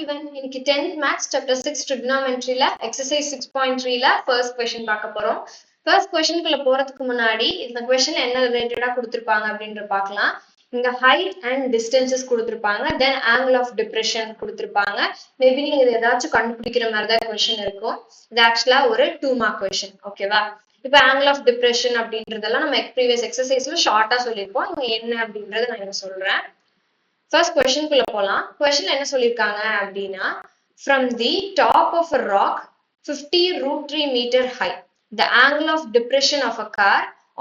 everyone. இன்னைக்கு 10th Maths Chapter 6 Trigonometryல Exercise 6.3ல first question பார்க்க போறோம். First questionக்குள்ள போறதுக்கு முன்னாடி இந்த questionல என்ன ரிலேட்டடா கொடுத்திருப்பாங்க அப்படின்ற பார்க்கலாம். இங்க height and distances கொடுத்திருப்பாங்க. Then angle of depression கொடுத்திருப்பாங்க. Maybe நீங்க இது ஏதாச்சும் கண்டுபிடிக்கிற மாதிரி தான் question இருக்கும். இது ஆக்சுவலா ஒரு 2 mark question. ஓகேவா? இப்ப angle of depression அப்படின்றதெல்லாம் நம்ம previous exerciseல ஷார்ட்டா சொல்லியிருப்போம். இங்க என்ன அப்படின்றத நான் இங்க சொல்றேன். First question குள்ள போலாம். Question என்ன சொல்லிருக்காங்க அப்படின்னா, from the top of a rock 50√3 meter high, the angle of depression of a car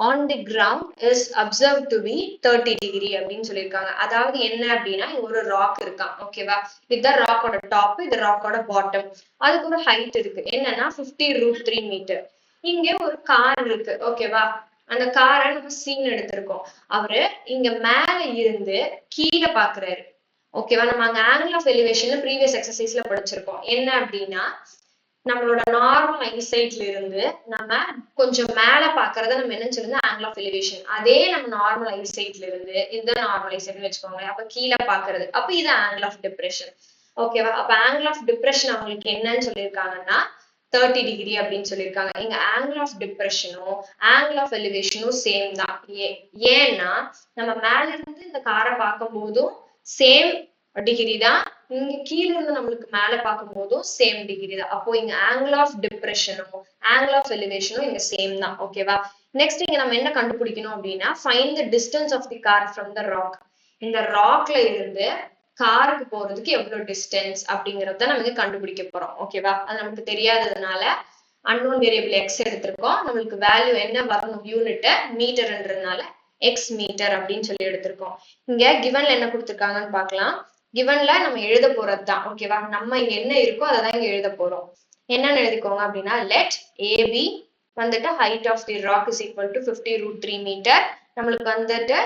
on the ground is observed to be 30 degree அப்படின்னு சொல்லிருக்காங்க. அதாவது என்ன அப்படின்னா, ஒரு ராக் இருக்கான். ஓகேவா? இதுதான் ராக்கோட டாப், இது ராக்கோட பாட்டம். அதுக்கு ஒரு ஹைட் இருக்கு. என்னன்னா 50√3 மீட்டர். இங்க ஒரு கார் இருக்கு. ஓகேவா? அந்த காரை நம்ம சீன் எடுத்திருக்கோம். அவரு இங்க மேல இருந்து கீழே பாக்குறாரு. ஓகேவா? நம்ம அங்க ஆங்கிள் ஆஃப் எலிவேஷன்ல ப்ரீவியஸ் எக்ஸசைஸ்ல படிச்சிருக்கோம். என்ன அப்படின்னா, நம்மளோட நார்மல் ஐசைட்ல இருந்து நம்ம கொஞ்சம் மேல பாக்குறத நம்ம என்ன சொல்லுங்க, ஆங்கிள் ஆஃப் எலிவேஷன். அதே நம்ம நார்மல் ஐசைட்ல இருந்து இந்த நார்மல் ஐசைட்னு வச்சுக்கோங்க. அப்ப கீழே பாக்குறது, அப்ப இது ஆங்கிள் ஆஃப் டிப்ரெஷன். ஓகேவா? அப்ப ஆங்கிள் ஆஃப் டிப்ரெஷன் அவங்களுக்கு என்னன்னு சொல்லியிருக்காங்கன்னா 30 டிகிரி அப்படின்னு சொல்லியிருக்காங்க. இங்க ஆங்கிள் ஆஃப் டிப்ரெஷனும் ஆங்கிள் ஆஃப் எலிவேஷனும் சேம் தான். ஏன்னா நம்ம மேல இருந்து இந்த காரை பார்க்கும் போதும் சேம் டிகிரி தான், இங்க கீழே இருந்து நம்மளுக்கு மேல பார்க்கும் போதும் சேம் டிகிரி தான். அப்போ இங்க ஆங்கிள் ஆஃப் டிப்ரெஷனும் ஆங்கிள் ஆஃப் எலிவேஷனும் இங்க சேம் தான். ஓகேவா? நெக்ஸ்ட் இங்க நம்ம என்ன கண்டுபிடிக்கணும் அப்படின்னா, find the distance of the car from the rock. இந்த ராக்ல இருந்து காருக்கு போறதுக்கு எவ்வளவு டிஸ்டன்ஸ் அப்படிங்கறத நம்ம கண்டுபிடிக்க போறோம். ஓகேவா? அது நமக்கு தெரியாததுனால அன்னோன் வேரியபிள் எக்ஸ் எடுத்திருக்கோம். நம்மளுக்கு வேல்யூ என்ன வரணும், யூனிட் மீட்டர்ன்றதுனால எக்ஸ் மீட்டர் அப்படின்னு சொல்லி எடுத்திருக்கோம். இங்க கிவன்ல என்ன கொடுத்திருக்காங்கன்னு பார்க்கலாம். கிவன்ல நம்ம எழுத போறது தான். ஓகேவா? நம்ம இங்க என்ன இருக்கோ அதை தான் இங்க எழுத போறோம். என்னன்னு எழுதிக்கோங்க அப்படின்னா, லெட் ஏபி வந்துட்டு height of the rock is equal to 50√3 metre. நம்மளுக்கு வந்துட்டு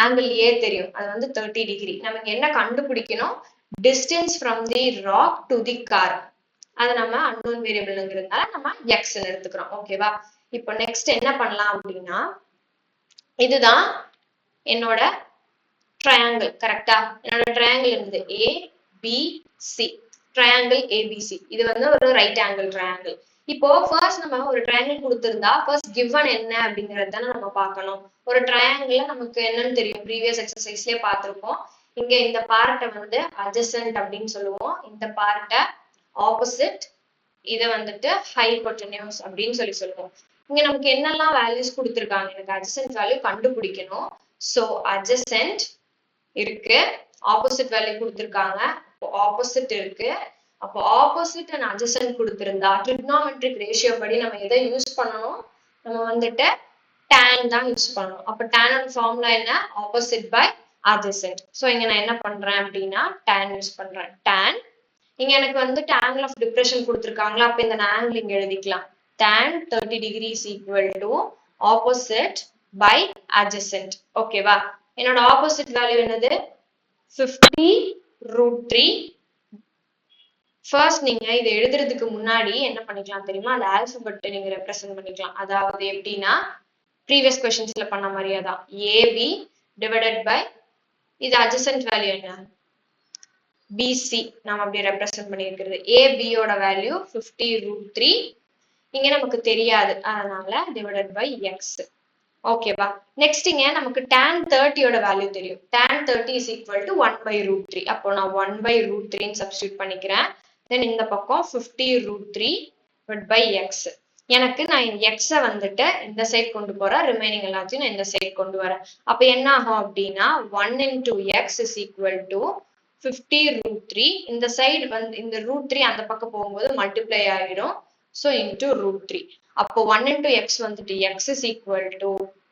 ஆங்கிள் ஏ தெரியும், அது வந்து 30 டிகிரி. நமக்கு என்ன கண்டுபிடிக்கணும், distance from the rock to the car. அதை நம்ம அன்னோன் வேரியபிள்ங்கிறதுனால நம்ம எக்ஸ் எடுத்துக்கிறோம். ஓகேவா? இப்போ நெக்ஸ்ட் என்ன பண்ணலாம் அப்படின்னா, இதுதான் என்னோட ட்ரையாங்கிள். கரெக்டா? என்னோட ட்ரையாங்கிள் இருந்தது ஏபிசி, ட்ரையாங்கிள் ஏபிசி. இது வந்து ஒரு ரைட் ஆங்கிள் ட்ரையாங்கிள். இப்போ ஃபர்ஸ்ட் நம்ம ஒரு ட்ரையாங்கிள் கொடுத்திருந்தா ஃபர்ஸ்ட் கிவன் என்ன அப்படிங்கறது தானே நம்ம பார்க்கணும். ஒரு ட்ரையாங்கிள்ல நமக்கு என்னன்னு தெரியும், ப்ரீவியஸ் எக்ஸசைஸ்லயே பார்த்திருப்போம். இங்க இந்த பார்ட்டை வந்து அட்ஜசன்ட் அப்படின்னு சொல்லுவோம், இந்த பார்ட்டை ஆப்போசிட், இதை வந்துட்டு ஹைபோட்டெனியூஸ் அப்படின்னு சொல்லுவோம். இங்க நமக்கு என்னெல்லாம் வேல்யூஸ் கொடுத்திருக்காங்க, எனக்கு அட்ஜசன்ட் வேல்யூ கண்டுபிடிக்கணும். சோ அட்ஜசன்ட் இருக்கு, ஆப்போசிட் வேல்யூ கொடுத்திருக்காங்க, ஆப்போசிட் இருக்கு. அப்போ ஆப்போசிட் அண்ட் அட்ஜசன்ட் கொடுத்திருந்தா ட்ரிகோனோமெட்ரிக் ரேஷியோ படி நம்ம எதை யூஸ் பண்ணணும், நம்ம வந்துட்டு tan தான் யூஸ் பண்ணணும். அப்ப tan ஓட ஃபார்முலா என்ன, ஆப்போசிட் பை அட்ஜசன்ட். சோ இங்க நான் என்ன பண்றேன் அப்படின்னா tan யூஸ் பண்றேன். tan இங்க எனக்கு வந்துட்டு ஆங்கிள் ஆஃப் டிப்ரெஷன் கொடுத்திருக்காங்களா, அப்ப இந்த ஆங்கிள் இங்க எழுதிக்கலாம். tan 30 degree is equal to opposite by adjacent. ஓகேவா? என்னோட ஆப்போசிட் வேல்யூ என்னது, 50√3. ஃபர்ஸ்ட் நீங்க இதை எழுதுறதுக்கு முன்னாடி என்ன பண்ணிக்கலாம் தெரியுமா, அந்த ஆல்பபெட் நீங்க ரெப்ரசென்ட் பண்ணிக்கலாம். அதாவது எப்படின்னா, ப்ரீவியஸ் क्वेश्चंसல பண்ண மாதிரியே தான், ஏபி டிவைடட் பை இது அட்ஜசன்ட் வேல்யூ என்ன பிசி, நாம அப்படி ரெப்ரசென்ட் பண்ணியிருக்கிறது. ஏபியோட வேல்யூ 50√3, இங்க நமக்கு தெரியாது, அதனால டிவைடட் பை எக்ஸ். ஓகேவா? நெக்ஸ்ட் இங்க நமக்கு tan 30 வேல்யூ தெரியும். tan 30 is equal to 1/√3. அப்போ நான் 1/√3 சப்ஸ்டிட்யூட் பண்ணிக்கிறேன். தென் இந்த பக்கம் 50√3 by x. எனக்கு நான் x வந்துட்டு இந்த சைடு கொண்டு போறேன், ரிமைனிங் எல்லாத்தையும் நான் இந்த சைடு கொண்டு வரேன். அப்ப என்ன ஆகும் அப்படின்னா 1 into x is equal to 50√3. இந்த சைடு வந்து இந்த √3 அந்த பக்கம் போகும்போது மல்டிப்ளை ஆகிடும். So into √3. அப்போ 1 into x வந்துட்டு x is equal to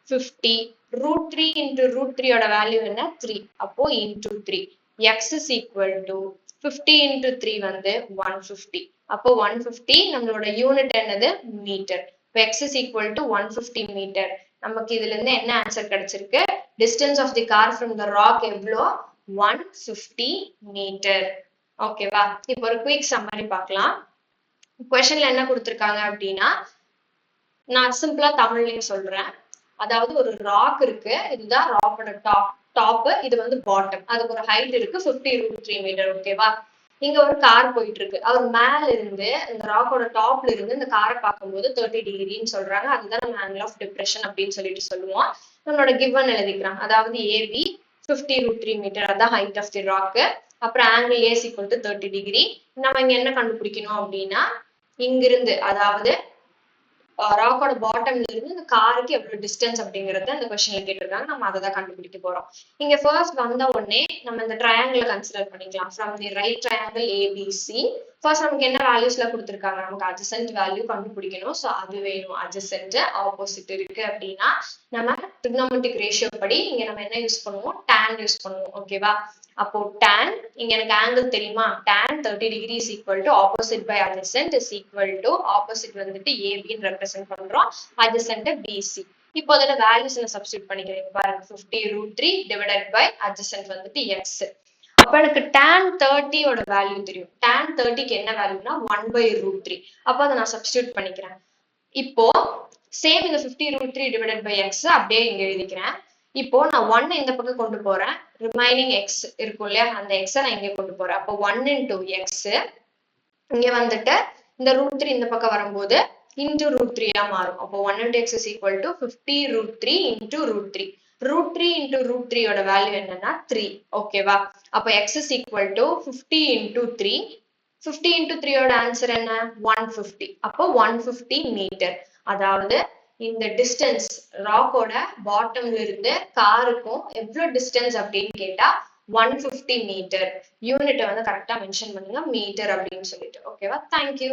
50. √3 into √3 ஓட வேல்யூ என்ன, 3. அப்போ into 3. x is equal to 50 into 3 வந்து 150. அப்போ 150 நம்மளோட யூனிட் என்னது, மீட்டர். இப்போ x is equal to 150 metre. நமக்கு இதுல இருந்து என்ன ஆன்சர் கிடைச்சிருக்கு, distance of the car from the rock எவ்வளோ, 150 மீட்டர். ஓகேவா? இப்போ ஒரு குயிக் சம்மரி பார்க்கலாம். क्वेश्चनல என்ன கொடுத்திருக்காங்க அப்படின்னா, நான் சிம்பிளா தமிழ்லயும் சொல்றேன். அதாவது ஒரு ராக் இருக்கு, இதுதான் ராக்கோட டாப், இது வந்து பாட்டம், அதுக்கு ஒரு ஹைட் இருக்கு 50√3 மீட்டர். ஓகேவா? இங்க ஒரு கார் போயிட்டு இருக்கு. அவர் மேல இருந்து இந்த ராக்கோட டாப்ல இருந்து இந்த காரை பார்க்கும்போது 30 டிகிரின்னு சொல்றாங்க. அதுதான் நம்ம ஆங்கிள் ஆஃப் டிப்ரெஷன் அப்படின்னு சொல்லிட்டு சொல்லுவோம். நம்மளோட கிவன் எழுதிக்கிறான். அதாவது ஏபி 50√3 மீட்டர், அதான் ஹைட் ஆஃப் தி ராக்கு. அப்புறம் angle A equal to 30 degree. நம்ம இங்க என்ன கண்டுபிடிக்கணும் அப்படின்னா, இங்கிருந்து அதாவது ராக்கோட பாட்டம்ல இருந்து இந்த காருக்கு எவ்வளவு டிஸ்டன்ஸ் அப்படிங்கறத இந்த கொஸ்டின்ல கேட்டிருக்காங்க. நம்ம அதை தான் கண்டுபிடிக்க போறோம். இங்க ஃபர்ஸ்ட் வந்த உடனே நம்ம இந்த ட்ரையாங்கிள் கன்சிடர் பண்ணிக்கலாம். From the right triangle ABC first நமக்கு என்ன வேல்யூஸ்ல கொடுத்துருக்காங்க, நமக்கு அட்ஜசன்ட் வேல்யூ கண்டுபிடிக்கணும். ஸோ அது வேணும். அட்ஜசன்ட் ஆப்போசிட் இருக்கு அப்படின்னா நம்ம ட்ரிகோனோமெட்ரிக் ரேஷியோ படி இங்க நம்ம என்ன யூஸ் பண்ணுவோம், tan யூஸ் பண்ணுவோம். ஓகேவா? அப்போ tan, இங்க எனக்கு ஆங்கிள் தெரியுமா, tan 30 degree is equal to opposite by adjacent is equal to opposite வந்துட்டு ஏபின்னு ரெப்ரசென்ட் பண்றோம், அட்ஜசன்ட் பிசி. இப்போ அதோட வேல்யூஸ் சப்ஸ்டியூட் பண்ணிக்கிறேன். பாருங்க 50√3 டிவைடட் பை அட்ஜசன்ட் வந்துட்டு எக்ஸ். அப்ப எனக்கு tan 30 ஓட வேல்யூ தெரியும். tan 30க்கு என்ன வேல்யூனா 1/√3. அப்போ அதை நான் சப்ஸ்டியூட் பண்ணிக்கிறேன். இப்போ சேம் இந்த 50√3 டிவைடட் பை எக்ஸ் அப்படியே இங்க எழுதிக்கிறேன். இப்போ நான் 1 இந்த பக்கம் கொண்டு போறேன், ரிமைனிங் எக்ஸ் இருக்கும் இல்லையா, அந்த எக்ஸை நான் இங்க கொண்டு போறேன். அப்போ 1 into எக்ஸ் இங்க வந்துட்டு இந்த √3 இந்த பக்கம் வரும்போது into √3 மாறும். அப்போ 1 into x is equal to 50√3 into √3. √3 into √3 ஓட வேல்யூ என்னன்னா 3. ஓகேவா? அப்போ x is equal to 50 into 3. 50 into 3 ஓட ஆன்சர் என்ன, 150. அப்போ 150 மீட்டர். அதாவது இந்த டிஸ்டன்ஸ் ராக்கோட பாட்டம்ல இருந்து காருக்கும் எவ்வளவு டிஸ்டன்ஸ் அப்படின்னு கேட்டா 150 மீட்டர். யூனிட் வந்து கரெக்டா மென்ஷன் பண்ணுங்க, மீட்டர் அப்படின்னு சொல்லிட்டு. ஓகேவா? தேங்க்யூ.